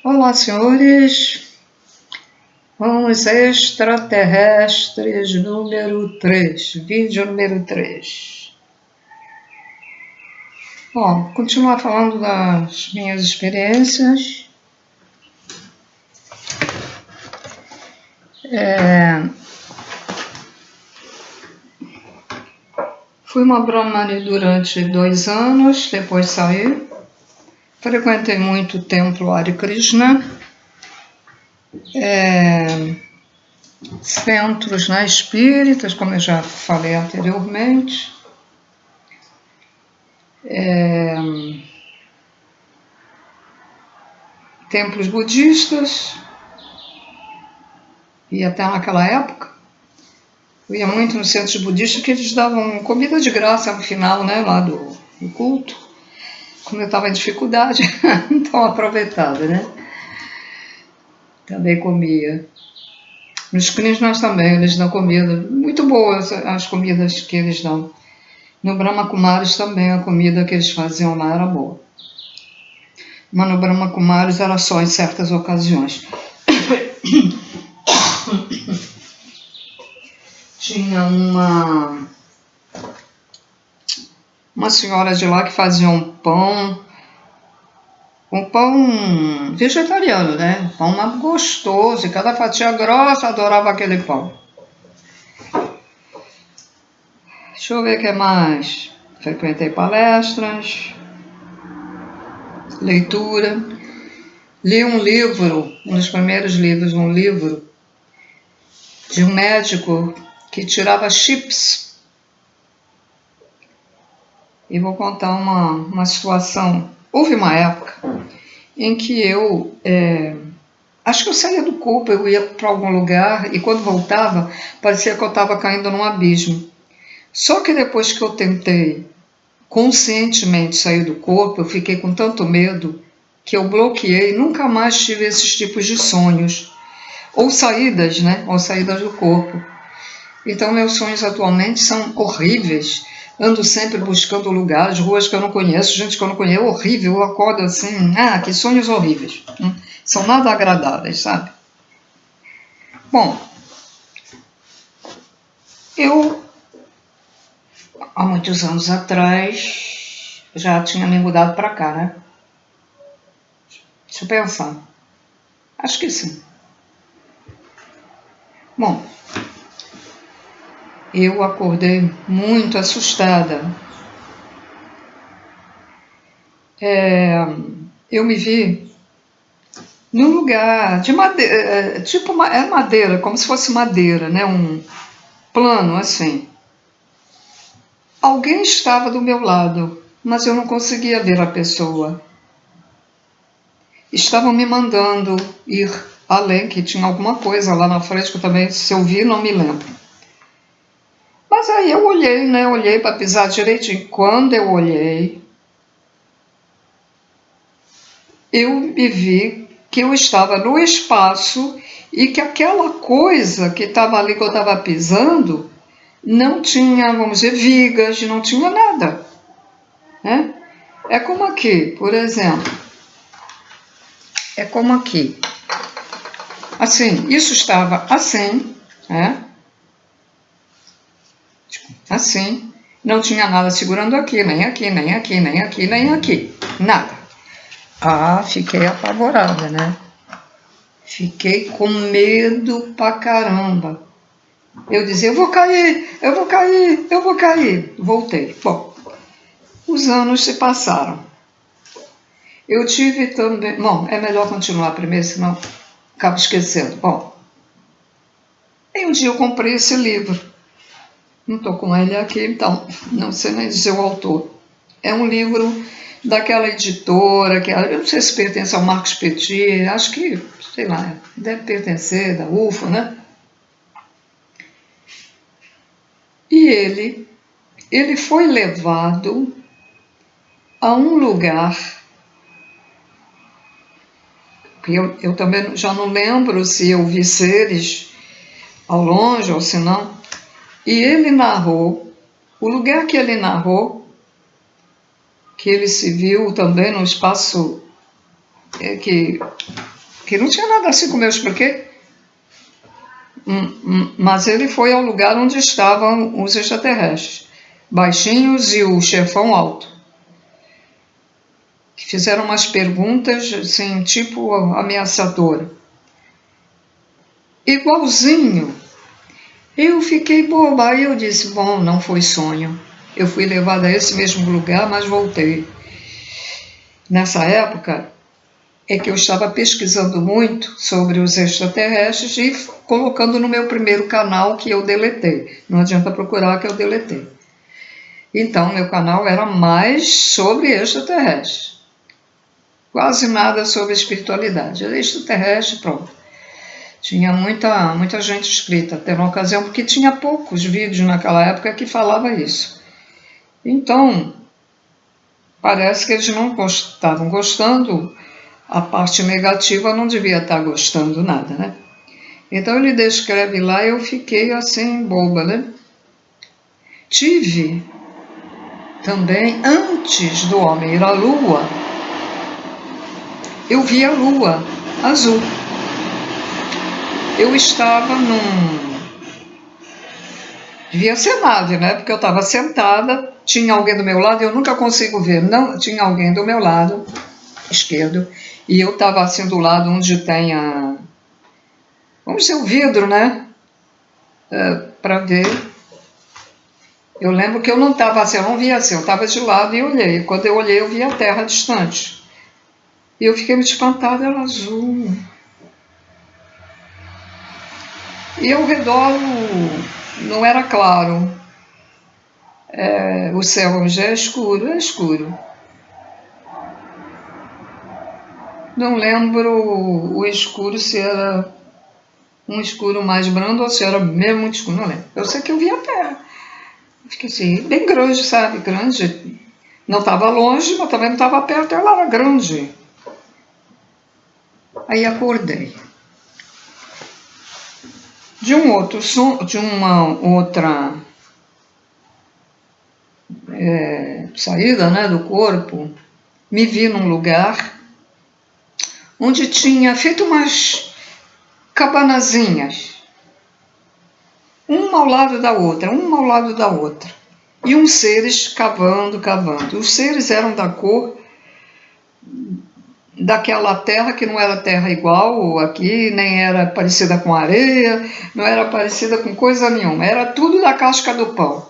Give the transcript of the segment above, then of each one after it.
Olá, senhores. Vamos extraterrestres número 3, vídeo número 3. Bom, continuar falando das minhas experiências. Fui uma brahmane durante 2 anos, depois saí. Frequentei muito o templo Hare Krishna. Centros espíritas, como eu já falei anteriormente. Templos budistas. E até naquela época, eu ia muito nos centros budistas que eles davam comida de graça no final, né, lá do culto. Como eu estava em dificuldade, então aproveitava, né? Também comia. Nos Krishnas também, eles dão comida. Muito boas as comidas que eles dão. No Brahma Kumaris também, a comida que eles faziam lá era boa. Mas no Brahma Kumaris era só em certas ocasiões. Tinha uma senhora de lá que fazia um pão vegetariano, né? Pão gostoso, e cada fatia grossa, adorava aquele pão. Deixa eu ver o que mais. Frequentei palestras, leitura, li um livro, um dos primeiros livros, um livro de um médico que tirava chips. E vou contar uma situação. Houve uma época em que acho que eu saía do corpo, eu ia para algum lugar e quando voltava, parecia que eu estava caindo num abismo. Só que depois que eu tentei conscientemente sair do corpo, eu fiquei com tanto medo que eu bloqueei, nunca mais tive esses tipos de sonhos. Ou saídas, né? Ou saídas do corpo. Então, meus sonhos atualmente são horríveis. Ando sempre buscando lugares, ruas que eu não conheço, gente que eu não conheço, é horrível. Eu acordo assim, que sonhos horríveis. São nada agradáveis, sabe? Bom, eu, há muitos anos atrás, já tinha me mudado para cá, né? Deixa eu pensar. Acho que sim. Bom, eu acordei muito assustada. Eu me vi num lugar de madeira, tipo madeira, como se fosse madeira, né? Um plano assim. Alguém estava do meu lado, mas eu não conseguia ver a pessoa. Estavam me mandando ir além, que tinha alguma coisa lá na frente que eu também, se eu vi, não me lembro. Mas aí eu olhei, né? Olhei para pisar direitinho. Quando eu olhei, eu me vi que eu estava no espaço e que aquela coisa que estava ali, que eu estava pisando, não tinha, vamos dizer, vigas, não tinha nada. Né? É como aqui, por exemplo. É como aqui. Assim, isso estava assim, né? Assim. Não tinha nada segurando aqui, nem aqui, nem aqui, nem aqui, nem aqui. Nada. Fiquei apavorada, né? Fiquei com medo pra caramba. Eu dizia, eu vou cair, eu vou cair, eu vou cair. Voltei. Bom, os anos se passaram. Eu tive também... Bom, é melhor continuar primeiro, senão acabo esquecendo. Bom, aí um dia eu comprei esse livro. Não estou com ele aqui, então não sei nem dizer o autor. É um livro daquela editora, que eu não sei se pertence ao Marcos Petit, acho que, sei lá, deve pertencer, da UFO, né? E ele foi levado a um lugar que eu também já não lembro se eu vi seres ao longe ou se não. E ele narrou, o lugar que ele narrou, que ele se viu também no espaço que não tinha nada assim como eu expliquei, mas ele foi ao lugar onde estavam os extraterrestres, baixinhos e o chefão alto, que fizeram umas perguntas assim, tipo ameaçadora. Igualzinho. Eu fiquei boba, aí eu disse, bom, não foi sonho. Eu fui levada a esse mesmo lugar, mas voltei. Nessa época é que eu estava pesquisando muito sobre os extraterrestres e colocando no meu primeiro canal que eu deletei. Não adianta procurar que eu deletei. Então, meu canal era mais sobre extraterrestres. Quase nada sobre espiritualidade. Era extraterrestre, pronto. Tinha muita gente inscrita, até na ocasião, porque tinha poucos vídeos naquela época que falava isso. Então, parece que eles não estavam gostando, a parte negativa não devia estar gostando nada, né? Então ele descreve lá e eu fiquei assim, boba, né? Tive também, antes do homem ir à Lua, eu vi a Lua azul. Eu estava devia ser nave, né? Porque eu estava sentada, tinha alguém do meu lado, eu nunca consigo ver, não, tinha alguém do meu lado esquerdo, e eu estava assim do lado onde tem vamos dizer, o vidro, né? Para ver. Eu lembro que eu não estava assim, eu não via assim, eu estava de lado e olhei. Quando eu olhei, eu vi a Terra distante. E eu fiquei muito espantada, ela azul. E ao redor não era claro. O céu já é escuro, é escuro. Não lembro o escuro se era um escuro mais brando ou se era mesmo muito escuro, não lembro. Eu sei que eu vi a Terra. Fiquei assim, bem grande, sabe? Grande. Não estava longe, mas também não estava perto, ela era grande. Aí acordei. De uma outra saída, né, do corpo, me vi num lugar onde tinha feito umas cabanazinhas, uma ao lado da outra, e uns seres cavando. Os seres eram da cor daquela terra que não era terra igual aqui, nem era parecida com areia, não era parecida com coisa nenhuma, era tudo da casca do pão.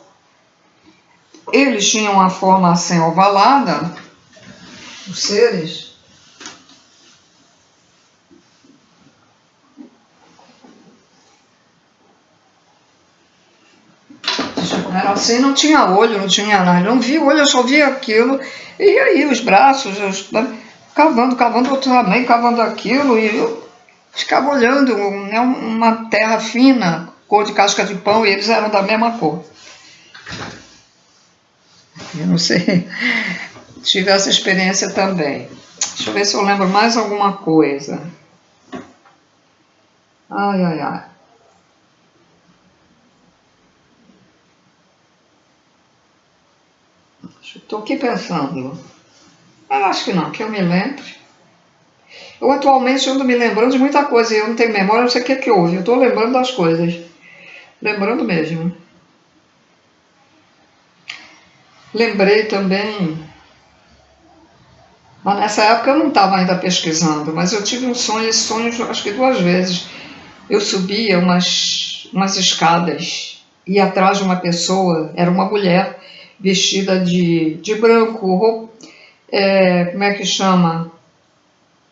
Eles tinham uma forma assim ovalada, os seres. Era assim, não tinha olho, não tinha nada, não via olho, eu só via aquilo, e aí os braços, cavando, outro também cavando aquilo, e eu ficava olhando, né, uma terra fina, cor de casca de pão, e eles eram da mesma cor. Eu não sei, tive essa experiência também. Deixa eu ver se eu lembro mais alguma coisa. Ai. Estou aqui pensando. Acho que não, que eu me lembre. Eu atualmente ando me lembrando de muita coisa e eu não tenho memória, não sei o que houve. Eu estou lembrando das coisas. Lembrando mesmo. Lembrei também. Mas nessa época eu não estava ainda pesquisando, mas eu tive um sonho, esse sonho acho que 2 vezes. Eu subia umas escadas e atrás de uma pessoa, era uma mulher vestida de branco, como é que chama?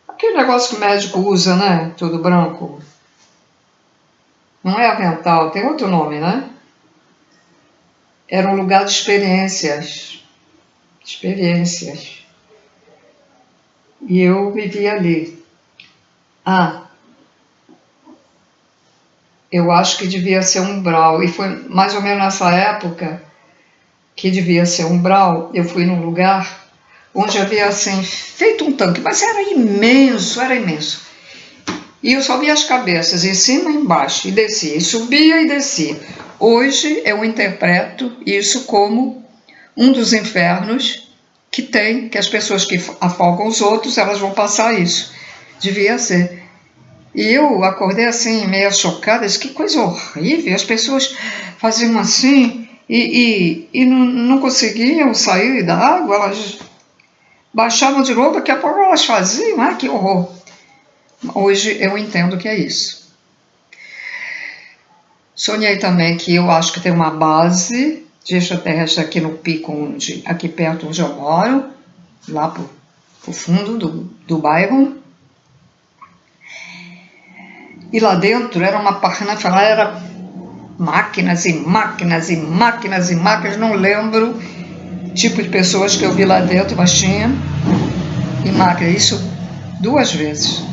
Aquele negócio que o médico usa, né? Tudo branco. Não é avental, tem outro nome, né? Era um lugar de experiências. E eu vivia ali. Eu acho que devia ser um umbral. E foi mais ou menos nessa época que devia ser um umbral. Eu fui num lugar onde havia assim, feito um tanque, mas era imenso. E eu só via as cabeças, em cima e embaixo, e descia, e subia e descia. Hoje eu interpreto isso como um dos infernos que tem, que as pessoas que afogam os outros, elas vão passar isso. Devia ser. E eu acordei assim, meio chocada, disse, que coisa horrível, as pessoas faziam assim e não conseguiam sair da água, elas baixavam de novo, daqui a pouco elas faziam, que horror. Hoje eu entendo que é isso. Sonhei também que eu acho que tem uma base de extraterrestre aqui no pico, aqui perto onde eu moro, lá pro fundo do bairro. E lá dentro era uma parnafa, era máquinas e máquinas e máquinas e máquinas, não lembro o tipo de pessoas que eu vi lá dentro, mas tinha, e máquinas, isso 2 vezes.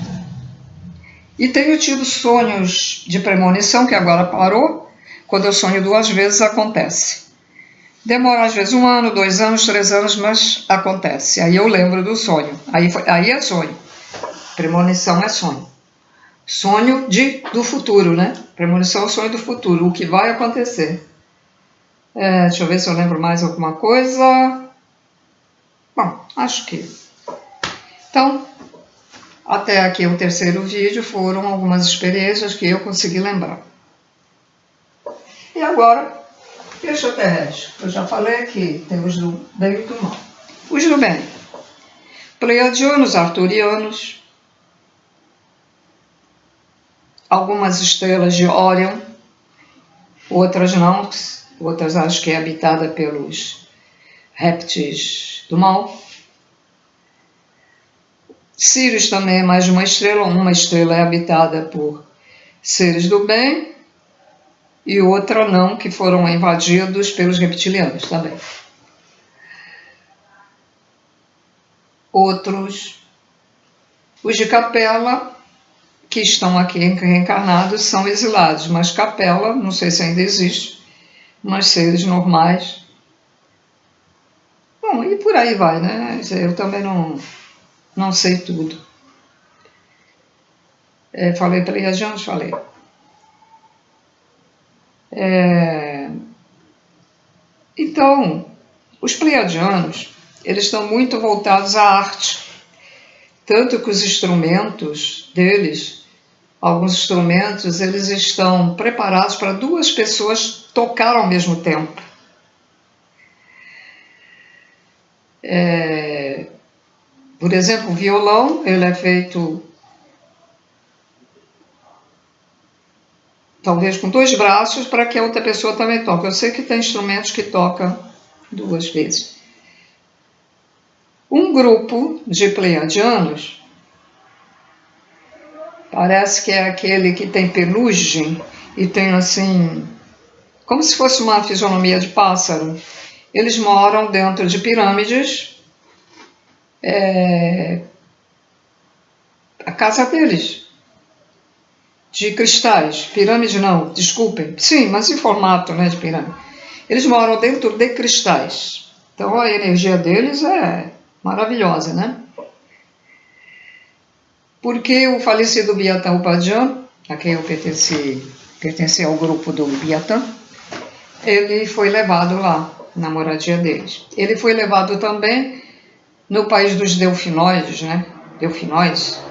E tenho tido sonhos de premonição, que agora parou, quando eu sonho 2 vezes acontece. Demora às vezes 1 ano, 2 anos, 3 anos, mas acontece. Aí eu lembro do sonho, aí é sonho, premonição é sonho. Sonho do futuro, né? Premonição é o sonho do futuro, o que vai acontecer. Deixa eu ver se eu lembro mais alguma coisa. Bom, acho que... Então, até aqui o 3º vídeo foram algumas experiências que eu consegui lembrar. E agora, extraterrestre. Eu já falei aqui, tem os do bem e do mal. Os do bem. Pleiadianos, arturianos, algumas estrelas de Órion, outras não, outras acho que é habitada pelos répteis do mal. Sirius também é mais de uma estrela é habitada por seres do bem e outra não, que foram invadidos pelos reptilianos também. Outros, os de Capela, que estão aqui reencarnados, são exilados, mas Capela, não sei se ainda existe, mas seres normais. Bom, e por aí vai, né? Eu também não sei tudo. Falei pleiadianos, falei. Então, os pleiadianos, eles estão muito voltados à arte, tanto que os instrumentos deles, alguns instrumentos, eles estão preparados para 2 pessoas tocar ao mesmo tempo. Por exemplo, o violão, ele é feito talvez com 2 braços para que a outra pessoa também toque. Eu sei que tem instrumentos que tocam 2 vezes. Um grupo de pleiadianos, parece que é aquele que tem penugem e tem assim, como se fosse uma fisionomia de pássaro. Eles moram dentro de pirâmides, a casa deles, de cristais. Pirâmide não, desculpem. Sim, mas em formato, né, de pirâmide. Eles moram dentro de cristais. Então a energia deles é maravilhosa, né? Porque o falecido Biatan Upadhyay, a quem eu pertenci ao grupo do Biatan, ele foi levado lá, na moradia deles. Ele foi levado também no país dos delfinóides, né? Delfinóis,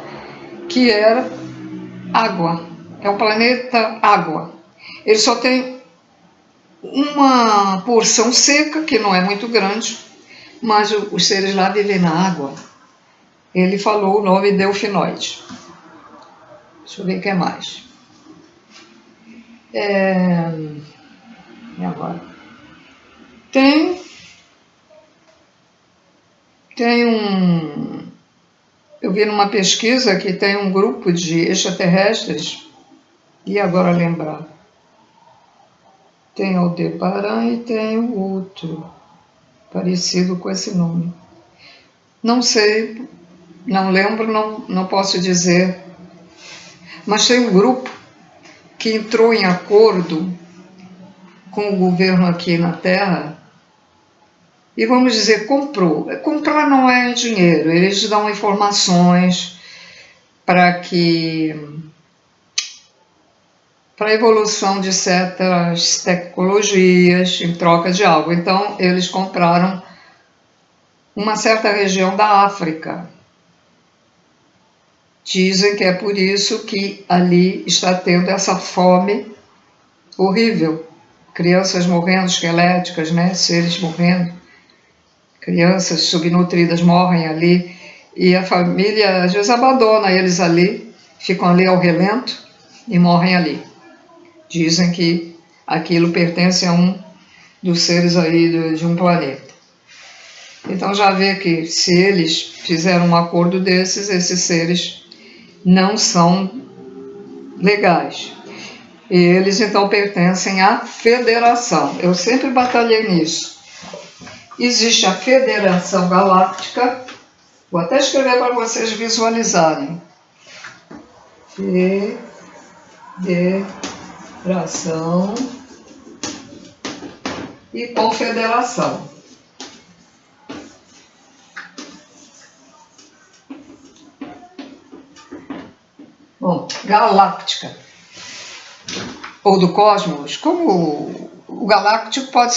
que era água. É o planeta água. Ele só tem uma porção seca, que não é muito grande, mas os seres lá vivem na água. Ele falou o nome delfinóide. Deixa eu ver o que é mais. E agora? Tem um... Eu vi numa pesquisa que tem um grupo de extraterrestres, e agora lembrar. Tem Aldebaran e tem o outro, parecido com esse nome. Não sei, não lembro, não posso dizer. Mas tem um grupo que entrou em acordo com o governo aqui na Terra e, vamos dizer, comprou. Comprar não é dinheiro, eles dão informações para a evolução de certas tecnologias em troca de algo. Então, eles compraram uma certa região da África. Dizem que é por isso que ali está tendo essa fome horrível. Crianças morrendo, esqueléticas, né? Seres morrendo. Crianças subnutridas morrem ali. E a família, às vezes, abandona eles ali, ficam ali ao relento e morrem ali. Dizem que aquilo pertence a um dos seres aí de um planeta. Então já vê que se eles fizeram um acordo desses, esses seres não são legais. E eles então pertencem à Federação. Eu sempre batalhei nisso. Existe a Federação Galáctica. Vou até escrever para vocês visualizarem. Federação e Confederação. Bom, galáctica, ou do cosmos, como o galáctico pode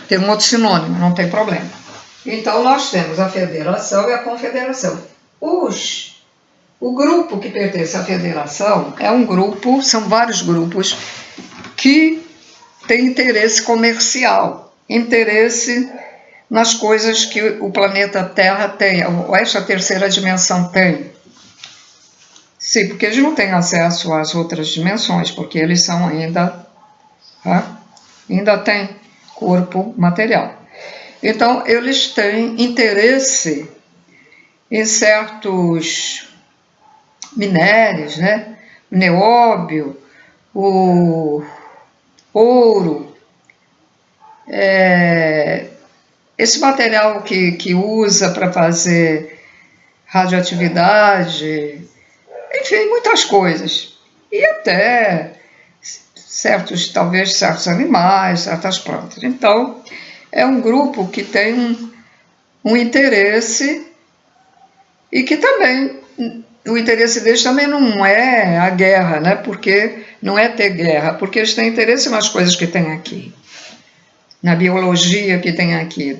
ter um outro sinônimo, não tem problema. Então nós temos a Federação e a Confederação. O grupo que pertence à Federação é um grupo, são vários grupos que têm interesse comercial, interesse nas coisas que o planeta Terra tem, ou esta terceira dimensão tem. Sim, porque eles não têm acesso às outras dimensões, porque eles são ainda têm corpo material. Então, eles têm interesse em certos minérios, né? O nióbio, o ouro, esse material que usa para fazer radioatividade, enfim, muitas coisas. E até talvez certos animais, certas plantas. Então, é um grupo que tem um interesse e que também, o interesse deles também não é a guerra, né? Porque não é ter guerra, porque eles têm interesse nas coisas que tem aqui, na biologia que tem aqui,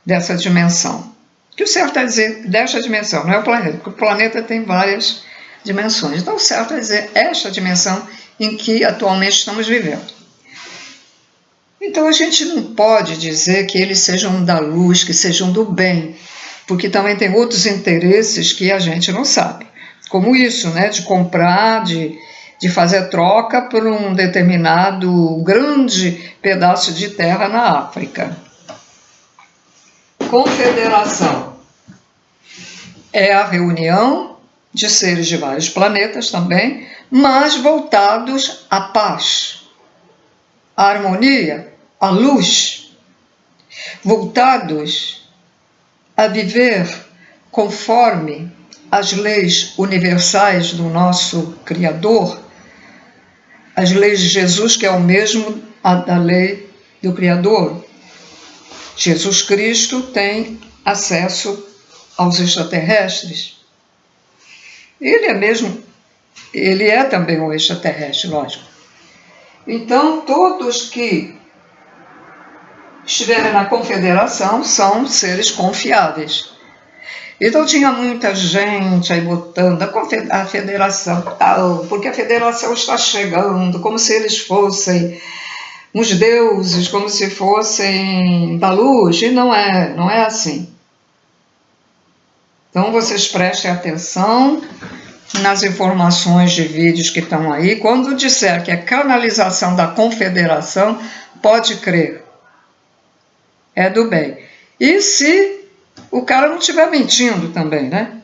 dessa dimensão. Que o certo é dizer desta dimensão, não é o planeta, porque o planeta tem várias dimensões. Então, o certo é dizer esta dimensão em que atualmente estamos vivendo. Então, a gente não pode dizer que eles sejam da luz, que sejam do bem, porque também tem outros interesses que a gente não sabe. Como isso, né, de comprar, de fazer troca por um determinado grande pedaço de terra na África. Confederação é a reunião de seres de vários planetas também, mas voltados à paz, à harmonia, à luz, voltados a viver conforme as leis universais do nosso Criador, as leis de Jesus, que é o mesmo da lei do Criador. Jesus Cristo tem acesso aos extraterrestres. Ele é também um extraterrestre, lógico. Então, todos que estiverem na confederação são seres confiáveis. Então, tinha muita gente aí botando a federação tal, porque a federação está chegando, como se eles fossem uns deuses, como se fossem da luz, e não é assim. Então, vocês prestem atenção nas informações de vídeos que estão aí. Quando disser que é canalização da confederação, pode crer. É do bem. E se o cara não estiver mentindo também, né?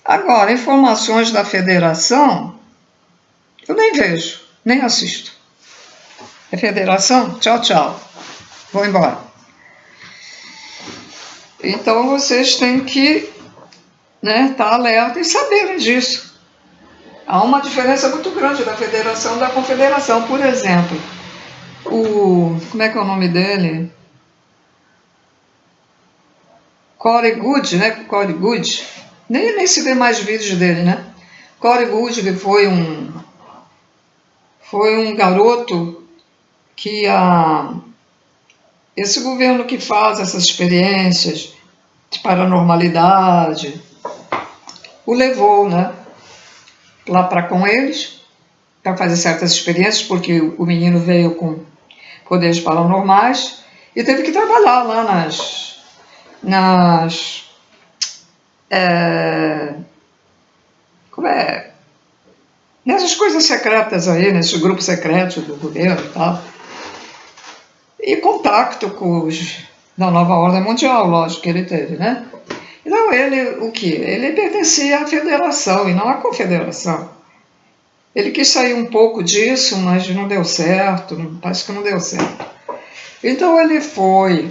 Agora, informações da federação, eu nem vejo, nem assisto. É federação? Tchau, tchau. Vou embora. Então, vocês têm que estar alerta e saberem disso. Há uma diferença muito grande da federação e da confederação. Por exemplo, como é que é o nome dele? Corey Goode, né? Corey Goode. Nem se vê mais vídeos dele, né? Corey Goode, que foi um garoto que esse governo que faz essas experiências de paranormalidade o levou, né, lá para com eles, para fazer certas experiências, porque o menino veio com poderes paranormais e teve que trabalhar lá nessas coisas secretas aí, nesses grupos secretos do governo e tal. E contato com os da nova ordem mundial, lógico que ele teve, né? Então ele, o que? Ele pertencia à federação e não à confederação. Ele quis sair um pouco disso, mas não deu certo, parece que não deu certo. Então ele foi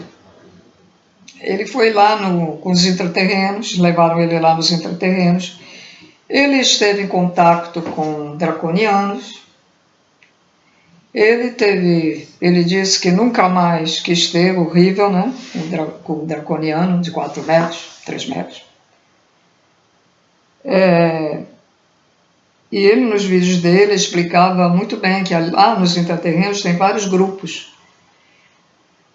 lá com os intraterrenos, levaram ele lá nos intraterrenos. Ele esteve em contato com draconianos. Ele disse que nunca mais quis ter, horrível, né? Com o draconiano de 4 metros, 3 metros. E ele, nos vídeos dele, explicava muito bem que lá nos intraterrenos tem vários grupos.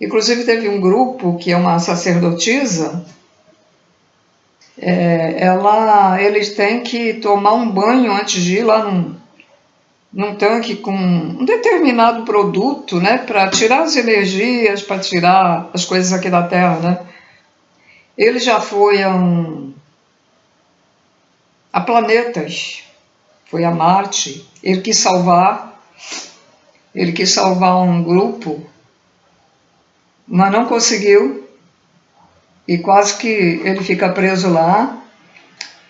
Inclusive teve um grupo que é uma sacerdotisa, eles têm que tomar um banho antes de ir lá num tanque com um determinado produto, né, para tirar as energias, para tirar as coisas aqui da Terra, né. Ele já foi a planetas, foi a Marte. Ele quis salvar um grupo, mas não conseguiu, e quase que ele fica preso lá.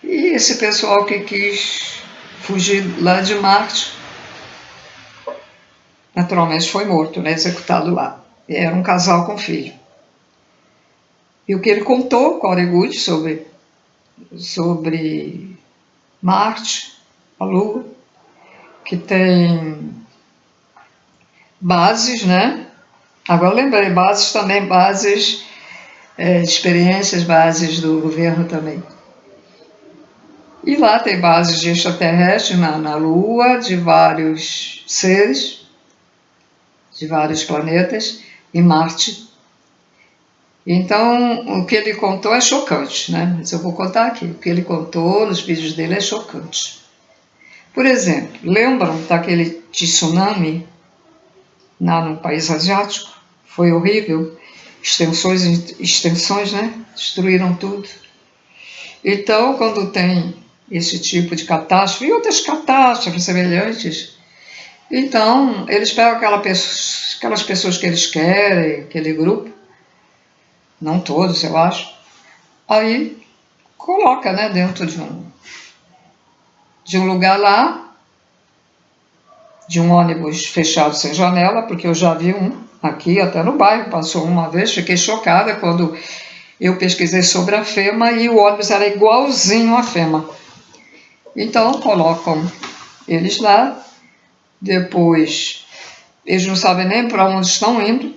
E esse pessoal que quis fugir lá de Marte, naturalmente foi morto, né, executado lá. E era um casal com filho. E o que ele contou, Corey Goode, sobre Marte, a Lua, que tem bases, né? Agora lembrei, bases de experiências, bases do governo também. E lá tem bases de extraterrestres na Lua, de vários seres, de vários planetas, e Marte. Então, o que ele contou é chocante, né? Mas eu vou contar aqui. O que ele contou nos vídeos dele é chocante. Por exemplo, lembram daquele tsunami no país asiático? Foi horrível. Extensões, né? Destruíram tudo. Então, quando tem esse tipo de catástrofe e outras catástrofes semelhantes, então eles pegam aquelas pessoas que eles querem, aquele grupo, não todos, eu acho, aí coloca, né, dentro de um lugar lá, de um ônibus fechado sem janela, porque eu já vi um aqui, até no bairro, passou uma vez, fiquei chocada quando eu pesquisei sobre a FEMA e o ônibus era igualzinho à FEMA. Então colocam eles lá, depois eles não sabem nem para onde estão indo,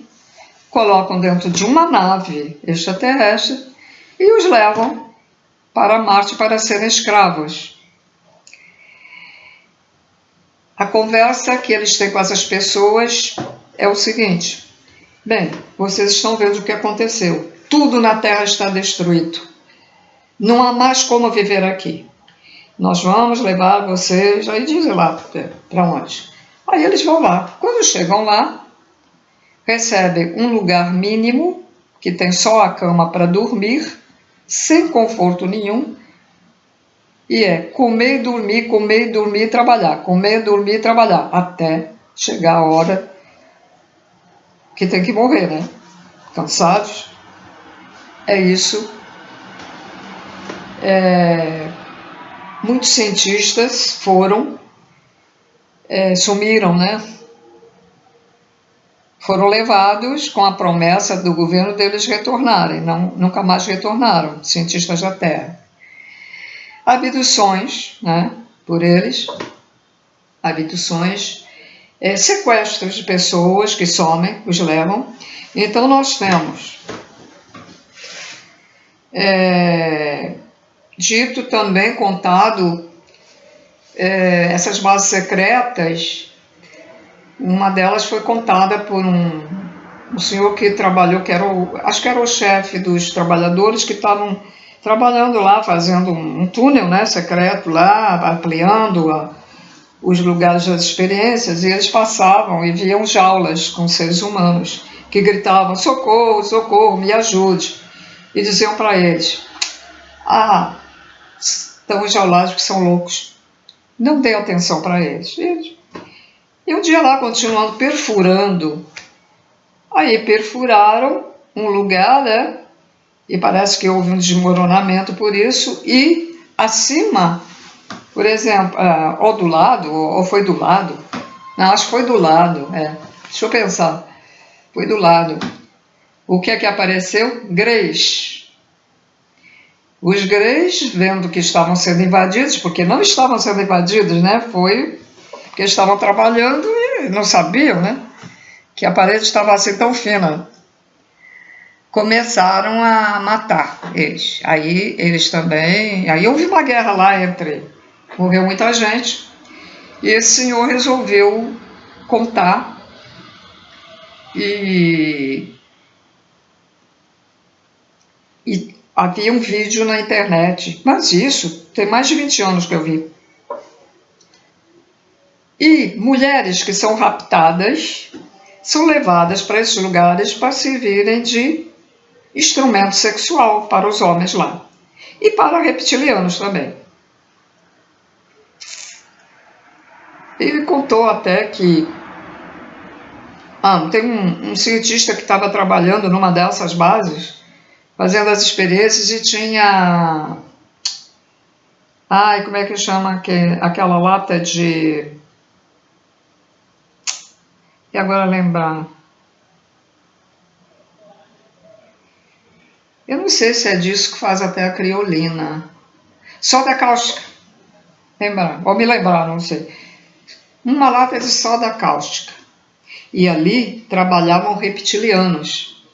colocam dentro de uma nave extraterrestre e os levam para Marte para serem escravos. A conversa que eles têm com essas pessoas é o seguinte: bem, vocês estão vendo o que aconteceu. Tudo na Terra está destruído. Não há mais como viver aqui. Nós vamos levar vocês, aí dizem lá para onde. Aí eles vão lá. Quando chegam lá, recebem um lugar mínimo, que tem só a cama para dormir, sem conforto nenhum, e é comer, dormir e trabalhar, comer, dormir e trabalhar, até chegar a hora que tem que morrer, né? Cansados. É isso. Muitos cientistas sumiram, né? Foram levados com a promessa do governo deles retornarem, nunca mais retornaram, cientistas da Terra. Abduções, né, por eles, sequestros de pessoas que somem, os levam. Então nós temos dito também, contado, essas bases secretas. Uma delas foi contada por um um senhor que trabalhou, que era acho que era o chefe dos trabalhadores que estavam trabalhando lá, fazendo um túnel, né, secreto lá, ampliando os lugares das experiências, e eles passavam e viam jaulas com seres humanos que gritavam: socorro, socorro, me ajude. E diziam para eles: ah, estão enjaulados que são loucos, não dê atenção para eles. E um dia lá, continuando perfurando, aí perfuraram um lugar, né? E parece que houve um desmoronamento por isso, e acima, por exemplo, ou do lado, ou foi do lado, não, acho que foi do lado, deixa eu pensar, foi do lado. O que é que apareceu? Greys. Os greys, vendo que estavam sendo invadidos, porque não estavam sendo invadidos, né? Foi porque estavam trabalhando e não sabiam, né? Que a parede estava assim tão fina. Começaram a matar eles. Aí eles também... Aí houve uma guerra lá entre... Morreu muita gente. E esse senhor resolveu contar e havia um vídeo na internet. Mas isso tem mais de 20 anos que eu vi. E mulheres que são raptadas são levadas para esses lugares para servirem de instrumento sexual para os homens lá. E para reptilianos também. Ele contou até que tem um cientista que estava trabalhando numa dessas bases, fazendo as experiências, e tinha... como é que chama aquela lata de... E agora lembrar... Eu não sei se é disso que faz até a criolina. Soda cáustica. Lembrar, ou me lembrar, não sei. Uma lata de soda cáustica. E ali trabalhavam reptilianos.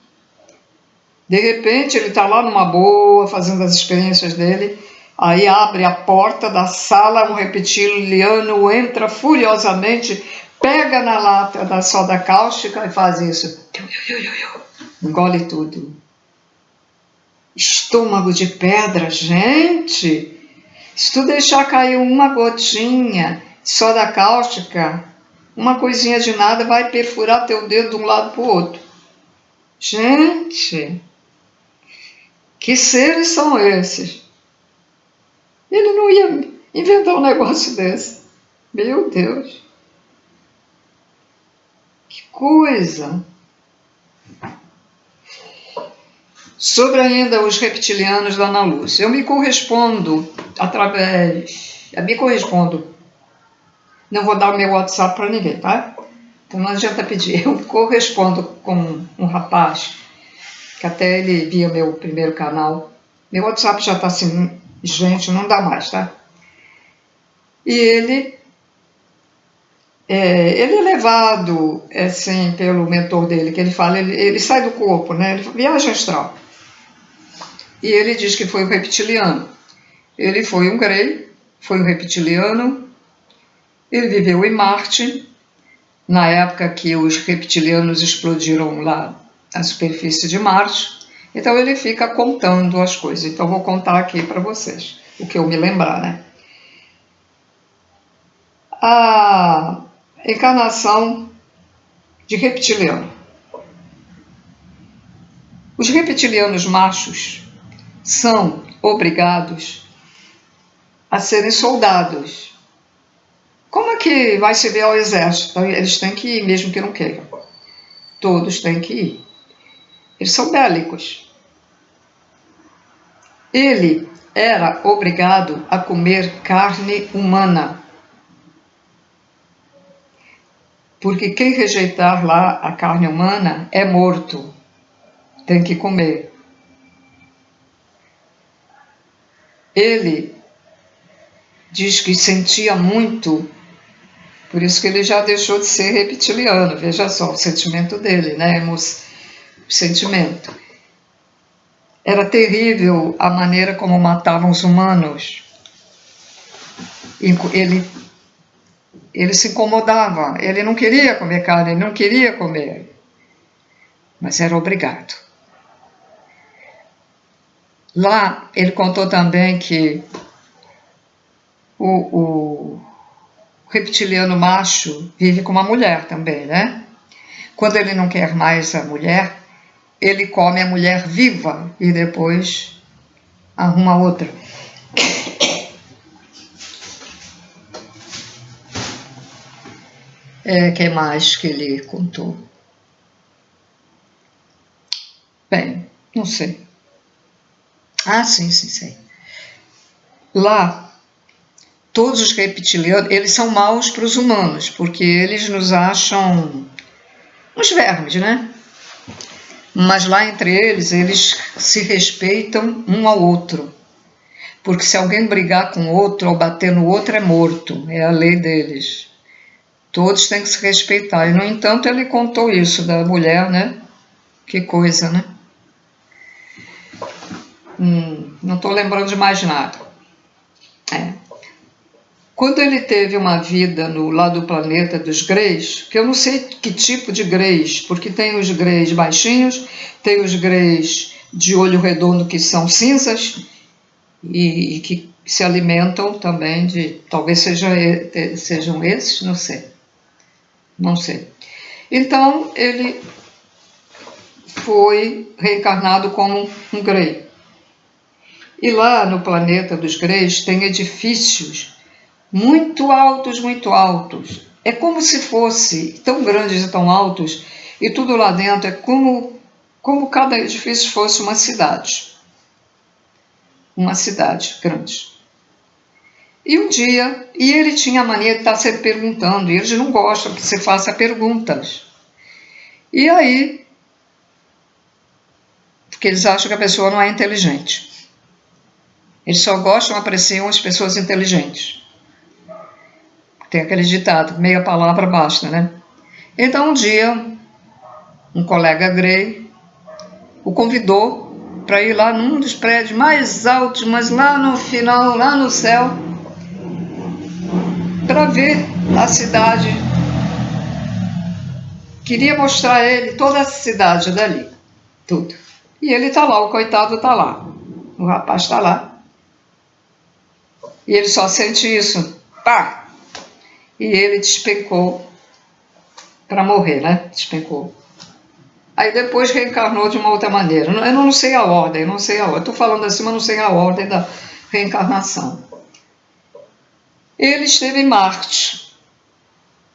De repente ele está lá numa boa, fazendo as experiências dele, aí abre a porta da sala, um reptiliano entra furiosamente, pega na lata da soda cáustica e faz isso. Engole tudo. Estômago de pedra, gente! Se tu deixar cair uma gotinha de soda cáustica, uma coisinha de nada vai perfurar teu dedo de um lado para o outro. Gente, que seres são esses? Ele não ia inventar um negócio desse. Meu Deus. Que coisa. Sobre ainda os reptilianos da Ana Lúcia, eu me correspondo não vou dar o meu WhatsApp para ninguém, tá? Então não adianta pedir. Eu correspondo com um rapaz, que até ele via meu primeiro canal. Meu WhatsApp já está assim, gente, não dá mais, tá? E ele é levado, assim, pelo mentor dele, que ele fala, ele sai do corpo, né? Ele viaja astral. E ele diz que foi um reptiliano. Ele foi um grey, foi um reptiliano, ele viveu em Marte, na época que os reptilianos explodiram lá na superfície de Marte. Então ele fica contando as coisas. Então vou contar aqui para vocês, o que eu me lembrar, né? A encarnação de reptiliano. Os reptilianos machos são obrigados a serem soldados. Como é que vai se ver ao exército? Então, eles têm que ir, mesmo que não queiram. Todos têm que ir. Eles são bélicos. Ele era obrigado a comer carne humana. Porque quem rejeitar lá a carne humana é morto. Tem que comer. Ele diz que sentia muito, por isso que ele já deixou de ser reptiliano. Veja só o sentimento dele, né? O sentimento. Era terrível a maneira como matavam os humanos. Ele se incomodava, ele não queria comer carne, ele não queria comer. mas era obrigado. Lá ele contou também que o reptiliano macho vive com uma mulher também, né? Quando ele não quer mais a mulher, ele come a mulher viva e depois arruma outra. Que mais que ele contou? Bem, não sei. Ah, sim, sei. Lá, todos os reptilianos, eles são maus para os humanos, porque eles nos acham uns vermes, né? Mas lá entre eles se respeitam um ao outro. Porque se alguém brigar com o outro ou bater no outro, é morto. É a lei deles. Todos têm que se respeitar. E, no entanto, ele contou isso da mulher, né? Que coisa, né? Não estou lembrando de mais nada. Quando ele teve uma vida lá do planeta dos Greys, que eu não sei que tipo de Greys, porque tem os Greys baixinhos, tem os Greys de olho redondo que são cinzas e que se alimentam também de... Talvez sejam esses, não sei. Não sei. Então, ele foi reencarnado como um Grey. E lá no planeta dos Greys tem edifícios muito altos, muito altos. É como se fosse tão grandes e tão altos, e tudo lá dentro é como cada edifício fosse uma cidade. Uma cidade grande. E um dia, e ele tinha a mania de estar sempre perguntando, e eles não gostam que você faça perguntas. E aí, porque eles acham que a pessoa não é inteligente. Eles só gostam, apreciam as pessoas inteligentes. Tem aquele ditado, meia palavra basta, né? Então um dia, um colega Grey o convidou para ir lá num dos prédios mais altos, mas lá no final, lá no céu, para ver a cidade. Queria mostrar a ele toda a cidade dali, tudo. E ele está lá, o coitado está lá, o rapaz está lá. E ele só sente isso, pá! E ele despencou para morrer, né? Despencou. Aí depois reencarnou de uma outra maneira. Eu não sei a ordem, não sei a ordem. Estou falando assim, mas não sei a ordem da reencarnação. Ele esteve em Marte.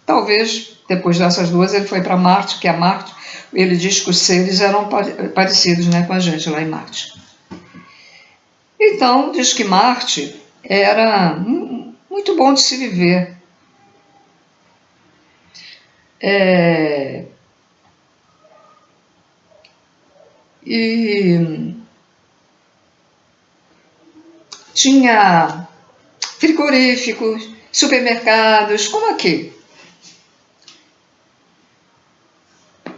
Talvez, depois dessas duas, ele foi para Marte, que a Marte, ele diz que os seres eram parecidos, né, com a gente lá em Marte. Então, diz que Marte era muito bom de se viver. E tinha frigoríficos, supermercados, como aqui.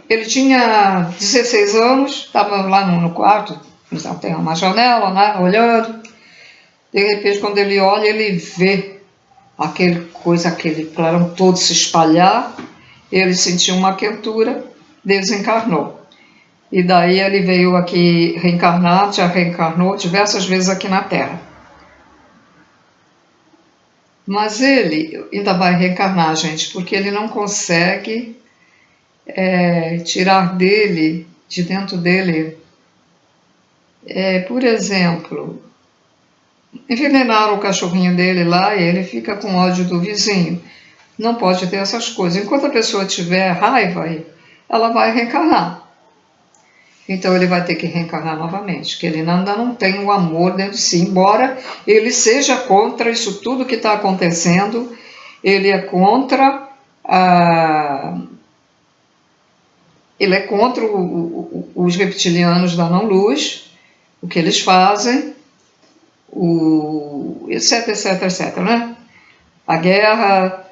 Ele tinha 16 anos, estava lá no quarto, então tem uma janela, né, olhando. De repente, quando ele olha, ele vê aquele clarão todo se espalhar. Ele sentiu uma quentura, desencarnou. E daí ele veio aqui reencarnar, já reencarnou diversas vezes aqui na Terra. Mas ele ainda vai reencarnar, gente, porque ele não consegue tirar de dentro dele, por exemplo, envenenaram o cachorrinho dele lá e ele fica com ódio do vizinho. Não pode ter essas coisas. Enquanto a pessoa tiver raiva, ela vai reencarnar. Então ele vai ter que reencarnar novamente, que ele ainda não tem o amor dentro de si, embora ele seja contra isso tudo que está acontecendo, ele é contra os reptilianos da não-luz, o que eles fazem, etc, né? A guerra,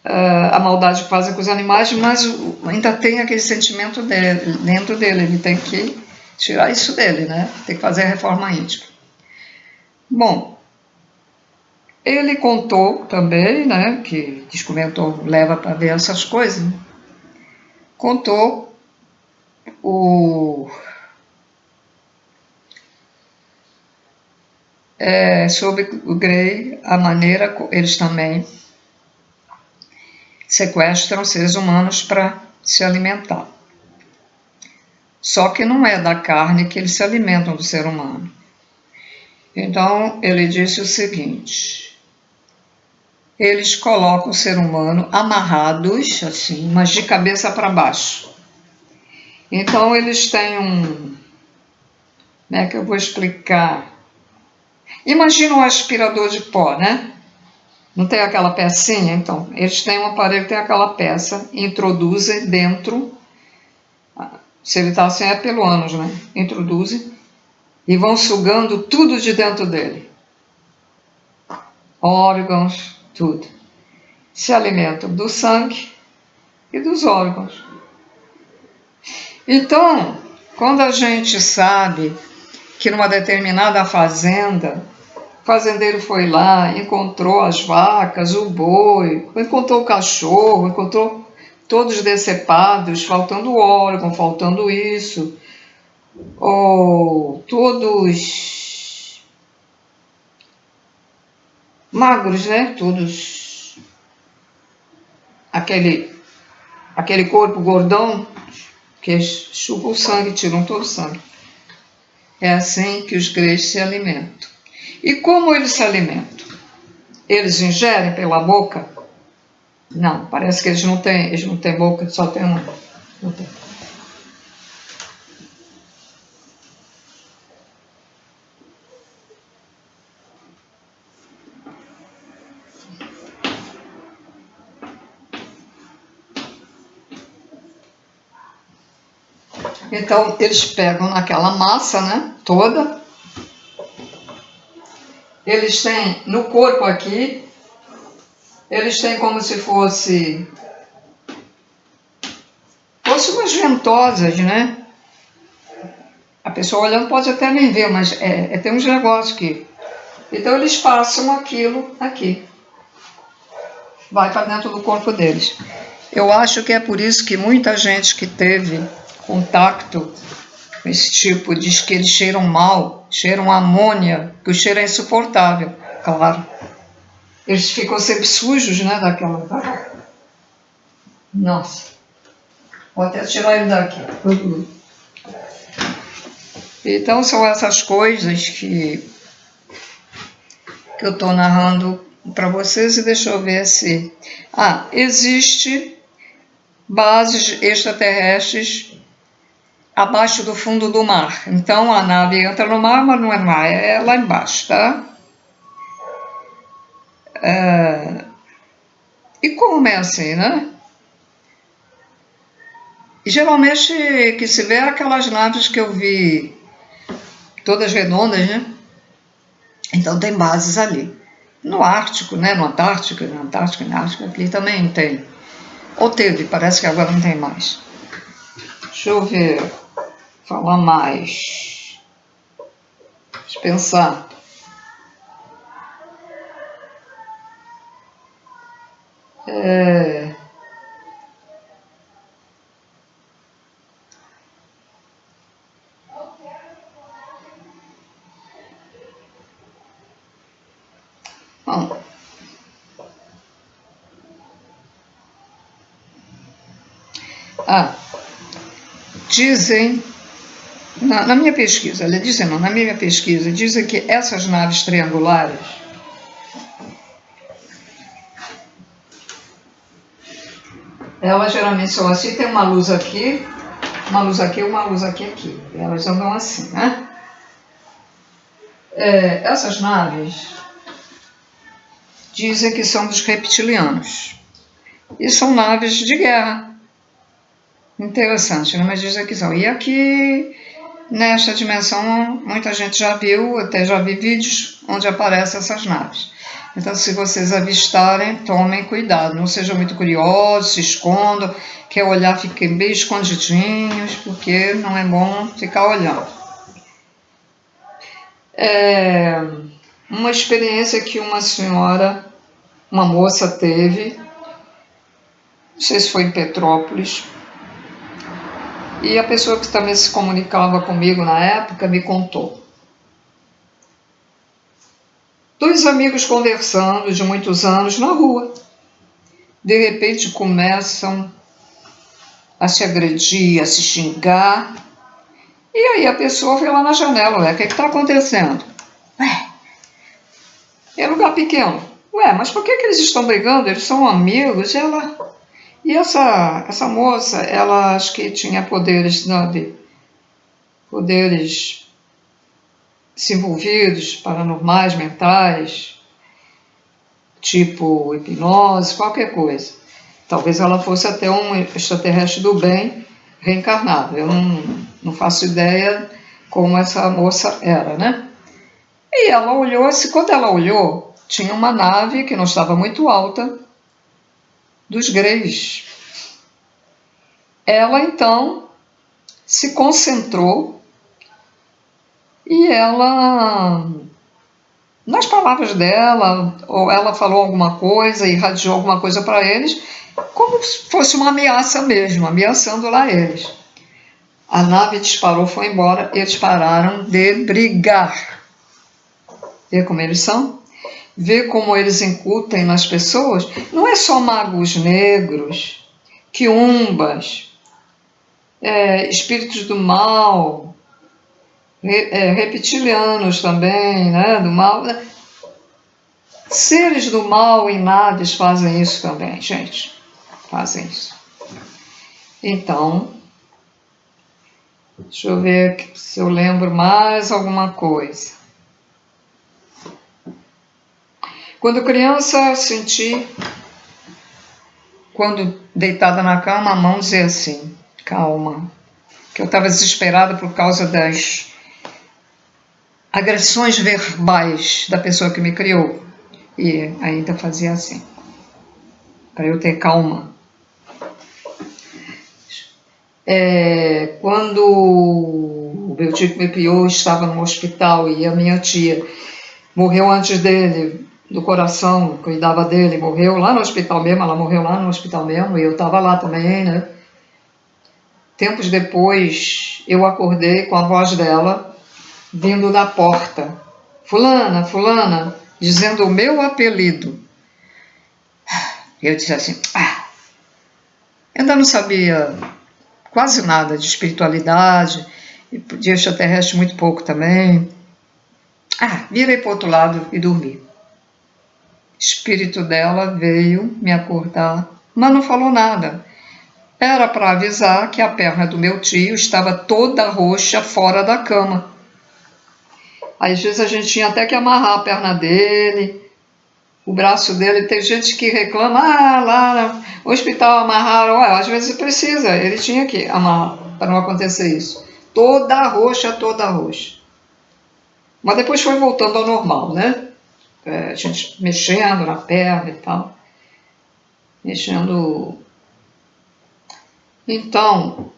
a maldade que fazem com os animais, mas ainda tem aquele sentimento dentro dele, ele tem que tirar isso dele, né? Tem que fazer a reforma íntima. Bom, ele contou também, né, que descomentou, leva para ver essas coisas, contou sobre o Grey, a maneira eles também sequestram seres humanos para se alimentar. Só que não é da carne que eles se alimentam do ser humano. Então ele disse o seguinte: eles colocam o ser humano amarrados assim, mas de cabeça para baixo. Então eles têm como é que eu vou explicar? Imagina um aspirador de pó, né? Não tem aquela pecinha? Então, eles têm um aparelho que tem aquela peça, introduzem dentro, se ele está assim é pelo ânus, né? Introduzem e vão sugando tudo de dentro dele. Órgãos, tudo. Se alimentam do sangue e dos órgãos. Então, quando a gente sabe que numa determinada fazenda, o fazendeiro foi lá, encontrou as vacas, o boi, encontrou o cachorro, encontrou todos decepados, faltando órgão, faltando isso, ou todos magros, né? Todos aquele corpo gordão que chupa o sangue, tiram todo o sangue. É assim que os Greys se alimentam. E como eles se alimentam? Eles ingerem pela boca? Não, parece que eles não têm boca, só tem uma. Não tem. Então, eles pegam naquela massa, né, toda. Eles têm no corpo aqui, eles têm como se fosse umas ventosas, né? A pessoa olhando pode até nem ver, mas tem uns negócios aqui. Então, eles passam aquilo aqui. Vai para dentro do corpo deles. Eu acho que é por isso que muita gente que teve contato com esse tipo diz que eles cheiram mal, cheiram amônia, que o cheiro é insuportável, claro. Eles ficam sempre sujos, né, daquela... Nossa. Vou até tirar ele daqui. Então são essas coisas que eu estou narrando para vocês, e deixa eu ver se... existe bases extraterrestres abaixo do fundo do mar. Então a nave entra no mar, mas não é no mar, é lá embaixo, tá? E como é assim, né? E geralmente que se vê aquelas naves que eu vi, todas redondas, né? Então tem bases ali. No Ártico, né? No Antártico, na Antártica, na Ártica, aqui também tem. Ou teve, parece que agora não tem mais. Deixa eu ver, falar mais. Deixa eu pensar. Bom, dizem, na minha pesquisa, dizem que essas naves triangulares, elas geralmente são assim, tem uma luz aqui, uma luz aqui, uma luz aqui. Elas andam assim, né? Essas naves dizem que são dos reptilianos. E são naves de guerra. Interessante, né? Mas dizem que são. E aqui, nesta dimensão, muita gente já viu, até já vi vídeos onde aparecem essas naves. Então, se vocês avistarem, tomem cuidado. Não sejam muito curiosos, se escondam. Quer olhar, fiquem bem escondidinhos, porque não é bom ficar olhando. Uma experiência que uma moça teve, não sei se foi em Petrópolis, E a pessoa que também se comunicava comigo na época me contou. 2 amigos conversando de muitos anos na rua. De repente começam a se agredir, a se xingar. E aí a pessoa foi lá na janela, o que está acontecendo? É lugar pequeno. Mas por que eles estão brigando? Eles são amigos. E essa moça, ela acho que tinha poderes, sabe? Poderes desenvolvidos, paranormais, mentais, tipo hipnose, qualquer coisa. Talvez ela fosse até um extraterrestre do bem reencarnado. Eu não faço ideia como essa moça era, né? E ela olhou, quando ela olhou, tinha uma nave que não estava muito alta, dos Greys. Ela então se concentrou e ela, nas palavras dela, ou ela falou alguma coisa, irradiou alguma coisa para eles, como se fosse uma ameaça mesmo, ameaçando lá eles. A nave disparou, foi embora, eles pararam de brigar. Vê como eles são? Vê como eles incutem nas pessoas? Não é só magos negros, quiumbas, espíritos do mal, reptilianos também, né, do mal. Seres do mal em naves fazem isso também, gente. Fazem isso. Então, deixa eu ver se eu lembro mais alguma coisa. Quando criança, senti, quando deitada na cama, a mão dizia assim, calma, que eu estava desesperada por causa das agressões verbais da pessoa que me criou. E ainda fazia assim, para eu ter calma. Quando o meu tio que me criou estava no hospital e a minha tia morreu antes dele, do coração, cuidava dele, morreu lá no hospital mesmo, ela morreu lá no hospital mesmo, e eu estava lá também, né? Tempos depois, eu acordei com a voz dela, vindo da porta. Fulana, fulana, dizendo o meu apelido. Eu disse assim, ainda não sabia quase nada de espiritualidade, e de extraterrestre muito pouco também. Virei para o outro lado e dormi. O espírito dela veio me acordar, mas não falou nada. Era para avisar que a perna do meu tio estava toda roxa fora da cama. Às vezes a gente tinha até que amarrar a perna dele, o braço dele. Tem gente que reclama, lá no hospital amarraram. Às vezes precisa, ele tinha que amarrar para não acontecer isso. Toda roxa, toda roxa. Mas depois foi voltando ao normal, né? A gente mexendo na perna e tal. Mexendo. Então,